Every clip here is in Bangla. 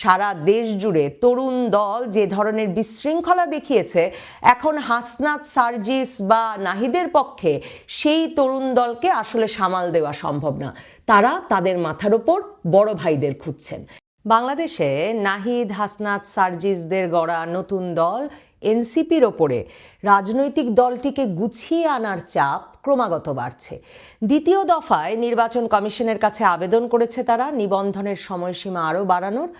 সারা দেশ জুড়ে তরুণ দল যে ধরনের বিশৃঙ্খলা দেখিয়েছে, এখন হাসনাত, সার্জিস বা নাহিদের পক্ষে সেই তরুণ দলকে আসলে সামাল দেওয়া সম্ভব না। তারা তাদের মাথার ওপর বড় ভাইদের খুঁজছেন। বাংলাদেশে নাহিদ, হাসনাত, সার্জিসদের গড়া নতুন দল এনসিপির ওপরে রাজনৈতিক দলটিকে গুছিয়ে আনার চাপ ক্রমাগত বাড়ছে। দ্বিতীয় দফায় নির্বাচন কমিশনের কাছে আবেদন করেছে তারা নিবন্ধনের সময়সীমা আরও বাড়ানোর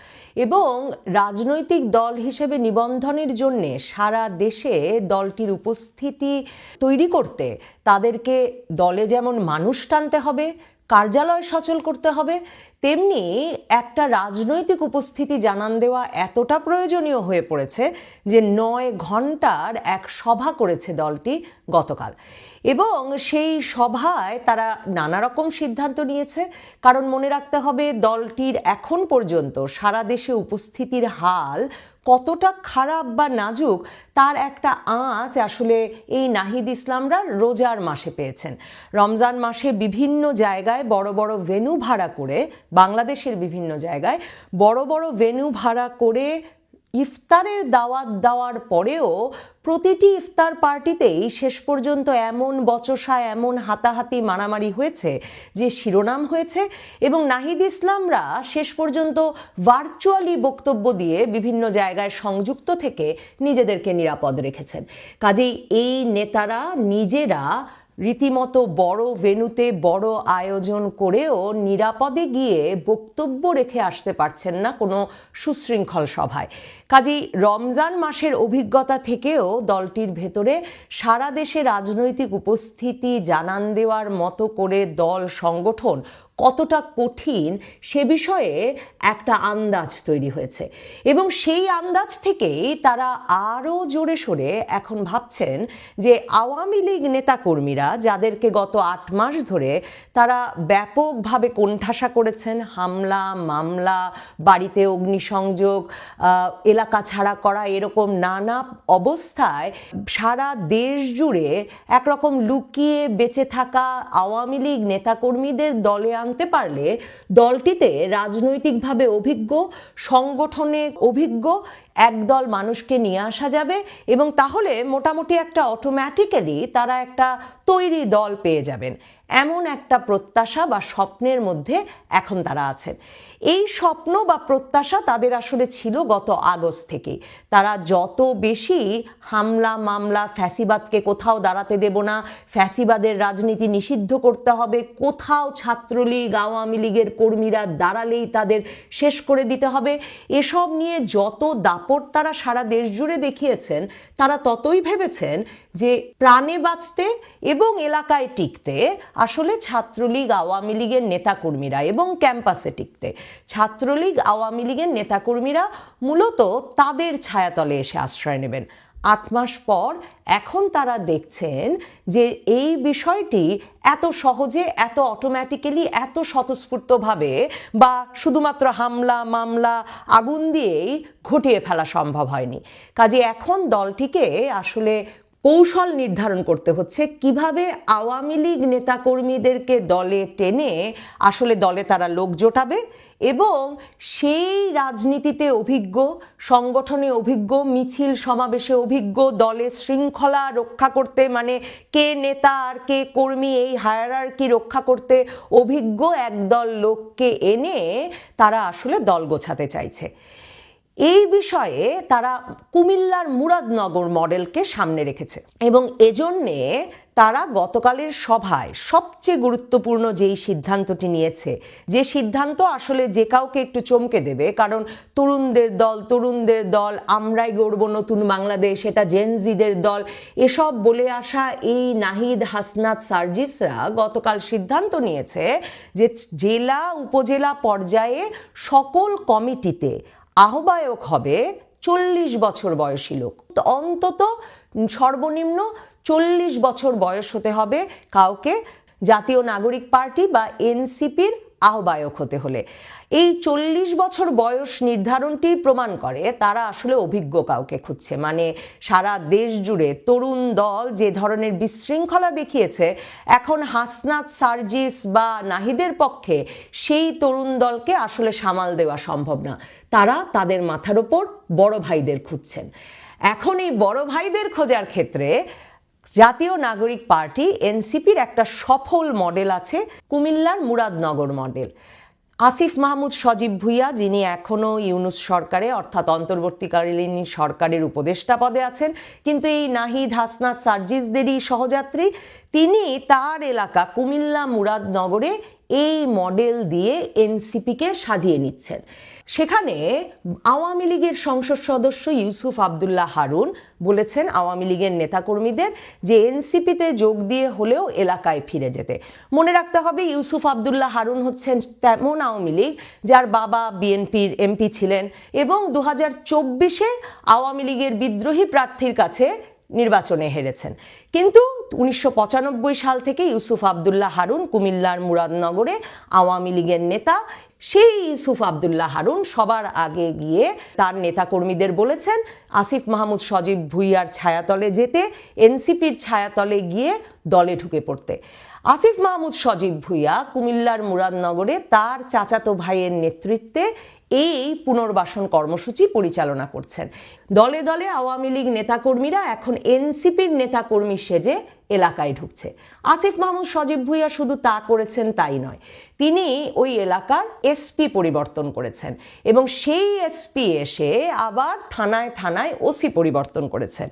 এবং রাজনৈতিক দল হিসেবে নিবন্ধনের জন্য সারা দেশে দলটির উপস্থিতি তৈরি করতে তাদেরকে দলে যেমন মানুষ টানতে হবে, কার্যালয় সচল করতে হবে, তেমনি একটা রাজনৈতিক উপস্থিতি জানান দেওয়া এতটা প্রয়োজনীয় হয়ে পড়েছে যে 9 ঘন্টার এক সভা করেছে দলটি গতকাল। এবং সেই সভায় তারা নানা রকম সিদ্ধান্ত নিয়েছে, কারণ মনে রাখতে হবে দলটির এখন পর্যন্ত সারা দেশে উপস্থিতির হাল কতটা খারাপ বা নাজুক তার একটা আঁচ আসলে এই নাহিদ ইসলামরা রোজার মাসে পেয়েছেন। রমজান মাসে বিভিন্ন জায়গায় বড় বড় ভেন্যু ভাড়া করে, বাংলাদেশের বিভিন্ন জায়গায় বড় বড় ভেন্যু ভাড়া করে ইফতারের দাওয়াত দেওয়ার পরেও প্রতিটি ইফতার পার্টিতেই শেষ পর্যন্ত এমন বচসা, এমন হাতাহাতি, মারামারি হয়েছে যে শিরোনাম হয়েছে এবং নাহিদ ইসলামরা শেষ পর্যন্ত ভার্চুয়ালি বক্তব্য দিয়ে বিভিন্ন জায়গায় সংযুক্ত থেকে নিজেদেরকে নিরাপদ রেখেছেন। কাজেই এই নেতারা নিজেরা রীতিমতো বড় ভেন্যুতে বড় আয়োজন করেও নিরাপদে গিয়ে বক্তব্য রেখে আসতে পারছেন না কোনো সুশৃঙ্খল সভায়। কাজেই রমজান মাসের অভিজ্ঞতা থেকেও দলটির ভেতরে সারা দেশে রাজনৈতিক উপস্থিতি জানান দেওয়ার মতো করে দল সংগঠন কতটা কঠিন সে বিষয়ে একটা আন্দাজ তৈরি হয়েছে এবং সেই আন্দাজ থেকেই তারা আরও জোরে সোরে এখন ভাবছেন যে আওয়ামী লীগ নেতাকর্মীরা যাদেরকে গত 8 মাস ধরে তারা ব্যাপকভাবে কোণঠাসা করেছেন, হামলা, মামলা, বাড়িতে অগ্নিসংযোগ, এলাকা ছাড়া করা, এরকম নানা অবস্থায় সারা দেশ জুড়ে একরকম লুকিয়ে বেঁচে থাকা আওয়ামী লীগ নেতাকর্মীদের দলে আনতে পারলে দলটিতে রাজনৈতিকভাবে অভিজ্ঞ, সংগঠনে অভিজ্ঞ একদল মানুষকে নিয়ে আসা যাবে এবং তাহলে মোটামুটি একটা অটোমেটিক্যালি তারা একটা তৈরি দল পেয়ে যাবেন, এমন একটা প্রত্যাশা বা স্বপ্নের মধ্যে এখন তারা আছেন। এই স্বপ্ন বা প্রত্যাশা তাদের আসলে ছিল গত আগস্ট থেকে। তারা যত বেশি হামলা, মামলা, ফ্যাসিবাদকে কোথাও দাঁড়াতে দেব না, ফ্যাসিবাদের রাজনীতি নিষিদ্ধ করতে হবে, কোথাও ছাত্রলীগ, আওয়ামী লীগের কর্মীরা দাঁড়ালেই তাদের শেষ করে দিতে হবে, এসব নিয়ে যত দাপট তারা সারা দেশ জুড়ে দেখিয়েছেন, তারা ততই ভেবেছেন যে প্রাণে বাঁচতে এবং এলাকায় টিকতে আসলে ছাত্রলীগ, আওয়ামী লীগের নেতাকর্মীরা এবং ক্যাম্পাসে টিকতে ছাত্রলীগ, আওয়ামী লীগের নেতাকর্মীরা মূলত তাদের ছায়াতলে এসে আশ্রয় নেবেন। 8 মাস পর এখন তারা দেখছেন যে এই বিষয়টি এত সহজে, এত অটোমেটিক্যালি, এত স্বতঃস্ফূর্তভাবে বা শুধুমাত্র হামলা, মামলা, আগুন দিয়েই ঘটিয়ে ফেলা সম্ভব হয়নি। কাজে এখন দলটিকে আসলে কৌশল নির্ধারণ করতে হচ্ছে কিভাবে আওয়ামী লীগ নেতাকর্মীদেরকে দলে টেনে আসলে দলে তারা লোক জোটাবে এবং সেই রাজনীতিতে অভিজ্ঞ, সংগঠনে অভিজ্ঞ, মিছিল সমাবেশে অভিজ্ঞ, দলে শৃঙ্খলা রক্ষা করতে, মানে কে নেতা আর কে কর্মী এই হায়ারার্কি রক্ষা করতে অভিজ্ঞ একদল লোককে এনে তারা আসলে দল গোছাতে চাইছে। এই বিষয়ে তারা কুমিল্লার মুরাদনগর মডেলকে সামনে রেখেছে এবং এজন্যে তারা গতকালের সভায় সবচেয়ে গুরুত্বপূর্ণ যেই সিদ্ধান্তটি নিয়েছে, যে সিদ্ধান্ত আসলে যে কাউকে একটু চমকে দেবে, কারণ তরুণদের দল, আমরাই গড়ব নতুন বাংলাদেশ, এটা জেনজিদের দল, এসব বলে আসা এই নাহিদ, হাসনাত, সার্জিসরা গতকাল সিদ্ধান্ত নিয়েছে যে জেলা, উপজেলা পর্যায়ে সকল কমিটিতে আহ্বায়ক হবে 40 বছর বয়সী লোক, অন্তত সর্বনিম্ন 40 বছর বয়স হতে হবে কাউকে জাতীয় নাগরিক পার্টি বা এনসিপির আহ্বায়ক হতে হলে। এই 40 বছর বয়স নির্ধারণটি প্রমাণ করে তারা আসলে অভিজ্ঞ কাউকে খুঁজছে। মানে সারা দেশ জুড়ে তরুণ দল যে ধরনের বিশৃঙ্খলা দেখিয়েছে, এখন হাসনাত, সার্জিস বা নাহিদের পক্ষে সেই তরুণ দলকে আসলে সামাল দেওয়া সম্ভব না। তারা তাদের মাথার ওপর বড় ভাইদের খুঁজছেন। এখন এই বড় ভাইদের খোঁজার ক্ষেত্রে জাতীয় নাগরিক পার্টি এনসিপির একটা সফল মডেল আছে, কুমিল্লার মুরাদনগর মডেল। আসিফ মাহমুদ সজীব ভুঁইয়া, যিনি এখনও ইউনূস সরকারে অর্থাৎ অন্তর্বর্তীকালীন সরকারের উপদেষ্টা পদে আছেন, কিন্তু এই নাহিদ, হাসনাত, সার্জিসদেরই সহযাত্রী, তিনি তার এলাকা কুমিল্লা মুরাদনগরে এই মডেল দিয়ে এনসিপিকে সাজিয়ে নিচ্ছেন। সেখানে আওয়ামী লীগের সংসদ সদস্য ইউসুফ আবদুল্লাহ হারুন বলেছেন আওয়ামী লীগের নেতাকর্মীদের যে এনসিপিতে যোগ দিয়ে হলেও এলাকায় ফিরে যেতে। মনে রাখতে হবে, ইউসুফ আবদুল্লাহ হারুন হচ্ছেন তেমন আওয়ামী লীগ যার বাবা বিএনপির এমপি ছিলেন এবং 2024-এ আওয়ামী লীগের বিদ্রোহী প্রার্থীর কাছে নির্বাচনে হেরেছেন। কিন্তু 1995 সাল থেকে ইউসুফ আবদুল্লাহ হারুন কুমিল্লার মুরাদনগরে আওয়ামী লীগের নেতা। সেই ইউসুফ আবদুল্লাহ হারুন সবার আগে গিয়ে তার নেতাকর্মীদের বলেছেন আসিফ মাহমুদ সজীব ভুঁইয়ার ছায়াতলে যেতে, এনসিপির ছায়াতলে গিয়ে দলে ঢুকে পড়তে। আসিফ মাহমুদ সজীব ভুঁইয়া কুমিল্লার মুরাদনগরে তার চাচাতো ভাইয়ের নেতৃত্বে এই পুনর্বাসন কর্মসূচি পরিচালনা করছেন। দলে দলে আওয়ামী লীগ নেতাকর্মীরা এখন এনসিপির নেতাকর্মী সেজে এলাকায় ঢুকছে। আসিফ মাহমুদ সজীব ভুঁইয়া শুধু তা করেছেন তাই নয়, তিনি ওই এলাকার এসপি পরিবর্তন করেছেন এবং সেই এসপি এসে আবার থানায় থানায় ওসি পরিবর্তন করেছেন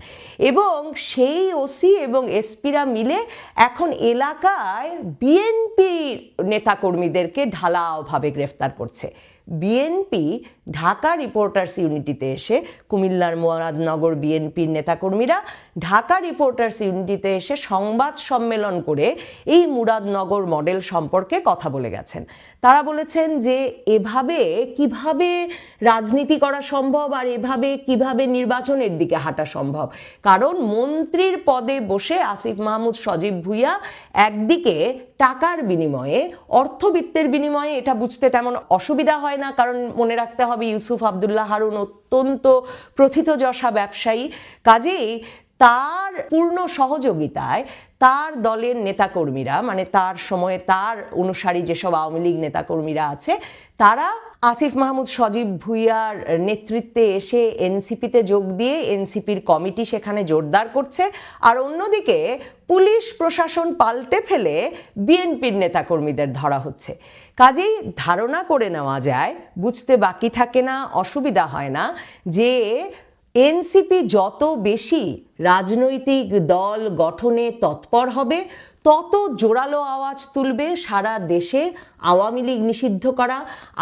এবং সেই ওসি এবং এসপিরা মিলে এখন এলাকায় বিএনপি নেতাকর্মীদেরকে ঢালাওভাবে গ্রেফতার করছে। বিএনপি ঢাকা রিপোর্টার্স ইউনিটিতে এসে, কুমিল্লার মুরাদনগর বিএনপির নেতাকর্মীরা ঢাকা রিপোর্টার্স ইউনিটিতে এসে সংবাদ সম্মেলন করে এই মুরাদনগর মডেল সম্পর্কে কথা বলে গেছেন। তারা বলেছেন যে এভাবে কিভাবে রাজনীতি করা সম্ভব আর এভাবে কিভাবে নির্বাচনের দিকে হাঁটা সম্ভব। কারণ মন্ত্রীর পদে বসে আসিফ মাহমুদ সজীব ভুঁইয়া একদিকে টাকার বিনিময়ে, অর্থবিত্তের বিনিময়ে, এটা বুঝতে তেমন অসুবিধা হয় না, কারণ মনে রাখতে হবে ইউসুফ আবদুল্লাহ হারুন অত্যন্ত প্রথিতযশা ব্যবসায়ী। কাজেই তার পূর্ণ সহযোগিতায় তার দলের নেতাকর্মীরা, মানে তার সময়ে তার অনুসারী যেসব আওয়ামী লীগ নেতাকর্মীরা আছে, তারা আসিফ মাহমুদ সজীব ভুঁইয়ার নেতৃত্বে এসে এনসিপিতে যোগ দিয়ে এনসিপির কমিটি সেখানে জোরদার করছে। আর অন্যদিকে পুলিশ প্রশাসন পাল্টে ফেলে বিএনপির নেতাকর্মীদের ধরা হচ্ছে। কাজেই ধারণা করে নেওয়া যায়, বুঝতে বাকি থাকে না, অসুবিধা হয় না যে এনসিপি যত বেশি রাজনৈতিক দল গঠনে তৎপর হবে, তত জোরালো আওয়াজ তুলবে সারা দেশে আওয়ামী লীগ নিষিদ্ধ করা,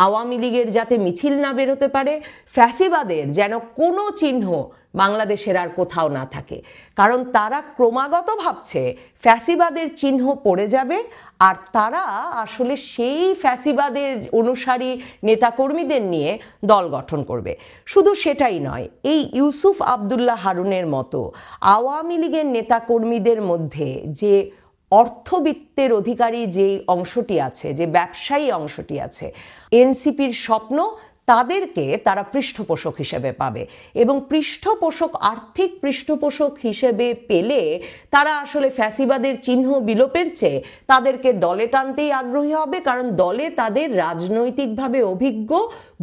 আওয়ামী লীগের যাতে মিছিল না বেরোতে পারে, ফ্যাসিবাদের যেন কোনো চিহ্ন বাংলাদেশের আর কোথাও না থাকে। কারণ তারা ক্রমাগত ভাবছে ফ্যাসিবাদের চিহ্ন পড়ে যাবে আর তারা আসলে সেই ফ্যাসিবাদের অনুসারী নেতাকর্মীদের নিয়ে দল গঠন করবে। শুধু সেটাই নয়, এই ইউসুফ আবদুল্লাহ হারুনের মতো আওয়ামী লীগের নেতাকর্মীদের মধ্যে যে অর্থবিত্তের অধিকারী যে অংশটি আছে, যে ব্যবসায়ী অংশটি আছে, এনসিপির স্বপ্ন তাদেরকে তারা পৃষ্ঠপোষক হিসেবে পাবে এবং পৃষ্ঠপোষক, আর্থিক পৃষ্ঠপোষক হিসেবে পেলে তারা আসলে ফ্যাসিবাদের চিহ্ন বিলোপের চেয়ে তাদেরকে দলে টানতেই আগ্রহী হবে, কারণ দলে তাদের রাজনৈতিকভাবে অভিজ্ঞ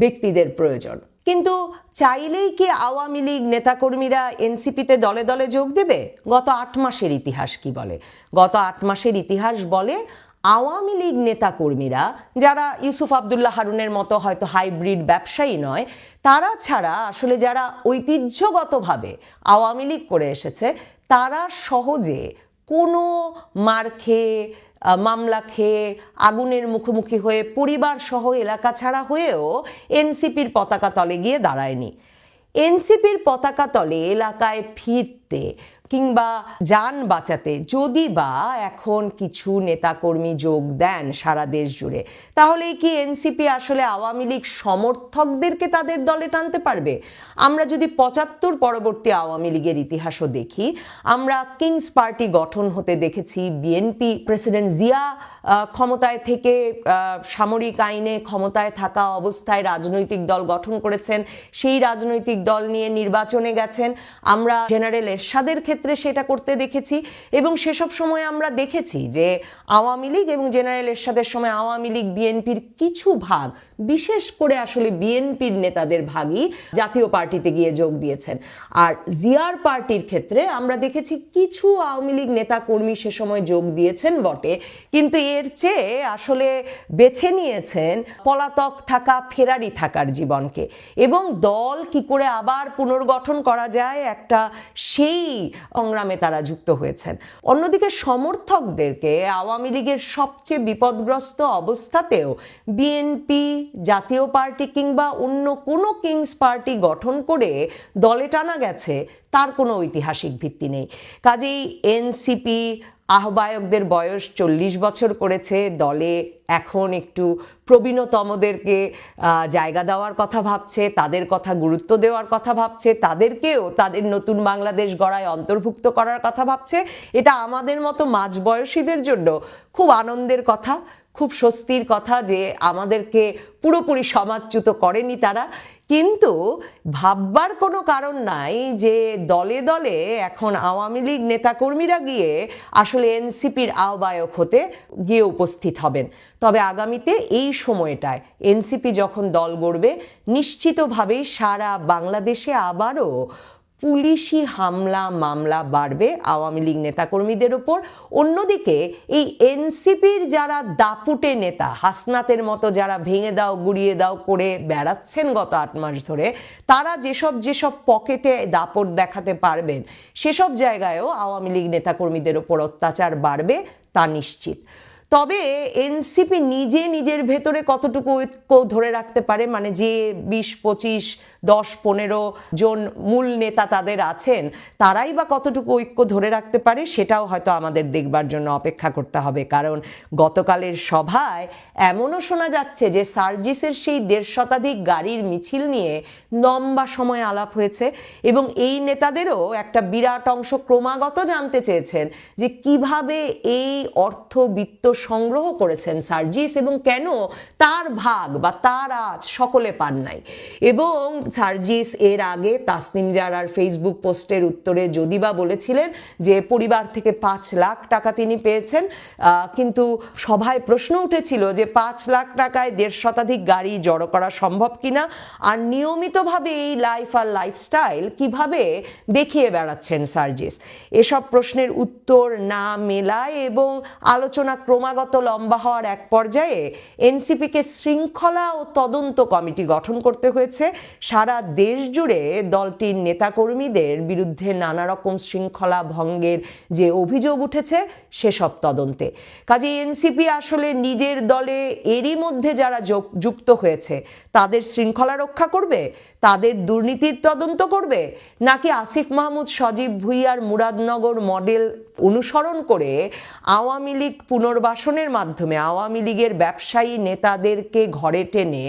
ব্যক্তিদের প্রয়োজন। কিন্তু চাইলেই কি আওয়ামী লীগ নেতাকর্মীরা এনসিপিতে দলে দলে যোগ দেবে? গত 8 মাসের ইতিহাস কি বলে? গত 8 মাসের ইতিহাস বলে আওয়ামী লীগ নেতাকর্মীরা, যারা ইউসুফ আবদুল্লাহ হারুনের মতো হয়তো হাইব্রিড ব্যবসায়ী নয়, তারা ছাড়া আসলে যারা ঐতিহ্যগতভাবে আওয়ামী লীগ করে এসেছে, তারা সহজে কোনো মার খেয়ে, মামলা খেয়ে, আগুনের মুখোমুখি হয়ে, পরিবার সহ এলাকা ছাড়া হয়েও এনসিপির পতাকা তলে গিয়ে দাঁড়ায়নি। এনসিপির পতাকা তলে এলাকায় ফিরতে কিংবা যান বাঁচাতে যদি বা এখন কিছু নেতাকর্মী যোগ দেন সারা দেশ জুড়ে, তাহলে কি এনসিপি আসলে আওয়ামী লীগ সমর্থকদেরকে তাদের দলে টানতে পারবে? আমরা যদি 75 পরবর্তী আওয়ামী লীগের ইতিহাসও দেখি, আমরা কিংস পার্টি গঠন হতে দেখেছি। বিএনপি প্রেসিডেন্ট জিয়া ক্ষমতায় থেকে সামরিক আইনে ক্ষমতায় থাকা অবস্থায় রাজনৈতিক দল গঠন করেছেন, সেই রাজনৈতিক দল নিয়ে নির্বাচনে গেছেন। আমরা জেনারেল এরশাদের ক্ষেত্রে সেটা করতে দেখেছি, এবং সেসব সময় আমরা দেখেছি যে আওয়ামী লীগ এবং জেনারেল এরশাদের সময় আওয়ামী লীগ বিএনপির কিছু ভাগ, বিশেষ করে আসলে বিএনপির নেতাদের ভাগই জাতীয় পার্টিতে গিয়ে যোগ দিয়েছেন। আর জিয়ার পার্টির ক্ষেত্রে আমরা দেখেছি কিছু আওয়ামী লীগ নেতা কর্মী সে সময় যোগ দিয়েছেন বটে, কিন্তু এর চেয়ে আসলে বেছে নিয়েছেন পলাতক থাকা, ফেরারি থাকার জীবনকে, এবং দল কি করে আবার পুনর্গঠন করা যায় একটা সেই সংগ্রামে তারা যুক্ত হয়েছেন। অন্যদিকে সমর্থকদেরকে আওয়ামী লীগের সবচেয়ে বিপদগ্রস্ত অবস্থাতেও বিএনপি, জাতীয় পার্টি কিংবা অন্য কোনো কিংস পার্টি গঠন করে দলে টানা গেছে, তার কোনো ঐতিহাসিক ভিত্তি নেই। কাজেই এনসিপি আহ্বায়কদের বয়স 40 বছর করেছে, দলে এখন একটু প্রবীণতমদেরকে জায়গা দেওয়ার কথা ভাবছে, তাদের কথা গুরুত্ব দেওয়ার কথা ভাবছে, তাদেরকেও তাদের নতুন বাংলাদেশ গড়ায় অন্তর্ভুক্ত করার কথা ভাবছে। এটা আমাদের মতো মাঝবয়সীদের জন্য খুব আনন্দের কথা, খুব স্বস্তির কথা যে আমাদেরকে পুরোপুরি সমাজচ্যুত করেনি তারা। কিন্তু ভাববার কোনো কারণ নাই যে দলে দলে এখন আওয়ামী লীগ নেতাকর্মীরা গিয়ে আসলে এনসিপির আহ্বায়ক হতে গিয়ে উপস্থিত হবেন। তবে আগামীতে এই সময়টায় এনসিপি যখন দল গড়বে, নিশ্চিতভাবেই সারা বাংলাদেশে আবারও পুলিশি হামলা মামলা বাড়বে আওয়ামী লীগ নেতাকর্মীদের ওপর। অন্যদিকে এই এনসিপির যারা দাপুটে নেতা, হাসনাতের মতো যারা ভেঙে দাও গুড়িয়ে দাও করে বেড়াচ্ছেন গত 8 মাস ধরে, তারা যেসব পকেটে দাপট দেখাতে পারবেন, সেসব জায়গায়ও আওয়ামী লীগ নেতাকর্মীদের ওপর অত্যাচার বাড়বে, তা নিশ্চিত। তবে এনসিপি নিজের ভেতরে কতটুকু ঐক্য ধরে রাখতে পারে, মানে যে 20, 25, 10, 15 জন মূল নেতা তাদের আছেন, তারাই বা কতটুকু ঐক্য ধরে রাখতে পারে, সেটাও হয়তো আমাদের দেখবার জন্য অপেক্ষা করতে হবে। কারণ গতকালের সভায় এমনও শোনা যাচ্ছে যে সার্জিসের সেই 1.5 শতাধিক গাড়ির মিছিল নিয়ে লম্বা সময় আলাপ হয়েছে, এবং এই নেতাদেরও একটা বিরাট অংশ ক্রমাগত জানতে চেয়েছেন যে কিভাবে এই অর্থবিত্ত সংগ্রহ করেছেন সার্জিস, এবং কেন তার ভাগ বা তার আজ সকলে পান নাই। এবং সার্জিস এর আগে তাসনিম জারার ফেসবুক পোস্টের উত্তরে যদি বা বলেছিলেন যে পরিবার থেকে 5 লাখ টাকা তিনি পেয়েছেন, কিন্তু সভায় প্রশ্ন উঠেছিল যে 5 লাখ টাকায় 1.5 শতাধিক গাড়ি জড়ো করা সম্ভব কিনা, আর নিয়মিতভাবে এই লাইফ আর লাইফস্টাইল কিভাবে দেখিয়ে বেড়াচ্ছেন সার্জিস। এসব প্রশ্নের উত্তর না মেলায় এবং আলোচনা ক্রমাগত লম্বা হওয়ার এক পর্যায়ে এনসিপিকে শৃঙ্খলা ও তদন্ত কমিটি গঠন করতে হয়েছে সারা দেশ জুড়ে দলটির নেতাকর্মীদের বিরুদ্ধে নানা রকম শৃঙ্খলা ভঙ্গের যে অভিযোগ উঠেছে সেসব তদন্তে। কাজে এনসিপি আসলে নিজের দলে এরই মধ্যে যারা যুক্ত হয়েছে তাদের শৃঙ্খলা রক্ষা করবে, তাদের দুর্নীতির তদন্ত করবে, নাকি আসিফ মাহমুদ, সজীব ভুঁইয়ার মুরাদনগর মডেল অনুসরণ করে আওয়ামী লীগ পুনর্বাসনের মাধ্যমে আওয়ামী লীগের ব্যবসায়ী নেতাদেরকে ঘরে টেনে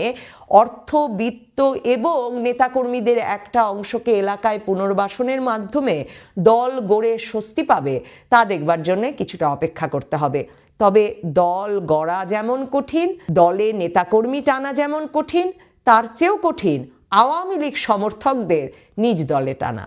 অর্থবিত্ত এবং নেতাকর্মীদের একটা অংশকে এলাকায় পুনর্বাসনের মাধ্যমে দল গড়ে স্বস্তি পাবে, তা দেখবার জন্য কিছুটা অপেক্ষা করতে হবে। তবে দল গড়া যেমন কঠিন, দলে নেতাকর্মী টানা যেমন কঠিন, তার চেয়েও কঠিন আওয়ামী লীগ সমর্থকদের নিজ দলে টানা।